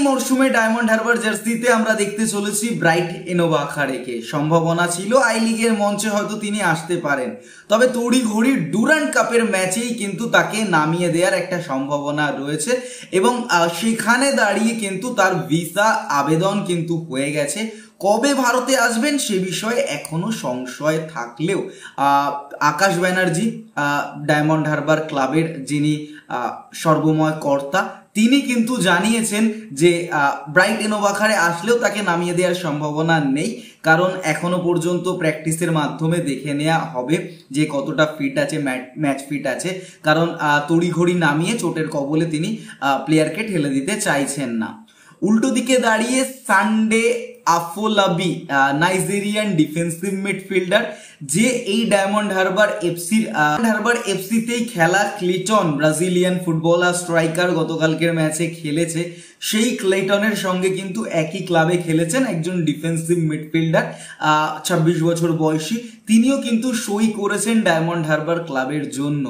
মরশুমে ডায়মন্ড হারবার জার্সিতে আমরা দেখতে চলেছি ব্রাইট এনোবাখারেকে। সম্ভাবনা ছিল আই লিগের মঞ্চে হয়তো তিনি আসতে পারেন, তবে তড়িঘড়ি ডুরান্ড কাপের ম্যাচেই কিন্তু তাকে নামিয়ে দেওয়ার একটা সম্ভাবনা রয়েছে এবং সেখানে দাঁড়িয়ে কিন্তু তার ভিসা আবেদন কিন্তু হয়ে গেছে। কবে ভারতে আসবেন সে বিষয়ে এখনো সংশয় থাকলেও আকাশ ব্যানার্জি, ডায়মন্ড হারবার ক্লাবের যিনি সর্বময় কর্তা, তিনি কিন্তু জানিয়েছেন যে ব্রাইট এনোবাখারে আসলেও তাকে নামিয়ে দেওয়ার সম্ভাবনা নেই, কারণ এখনো পর্যন্ত প্র্যাকটিসের মাধ্যমে দেখে নেওয়া হবে যে কতটা ফিট আছে, ম্যাচ ফিট আছে। কারণ তড়িঘড়ি নামিয়ে চোটের কবলে তিনি প্লেয়ারকে ঠেলে দিতে চাইছেন না। উল্টো দিকে দাঁড়িয়ে সানডে আফোলাবি, নাইজেরিয়ান ডিফেন্সিভ মিডফিল্ডার, যে এই ডায়মন্ড হারবার এফসিতেই খেলা ক্লেটন, ব্রাজিলিয়ান ফুটবলার স্ট্রাইকার, গতকালকের ম্যাচে খেলেছে। সেই ক্লেটনের সঙ্গে কিন্তু একই ক্লাবে খেলেছেন একজন ডিফেন্সিভ মিডফিল্ডার, 26 বছর বয়সী। তিনিও কিন্তু সই করেছেন ডায়মন্ড হারবার ক্লাবের জন্য।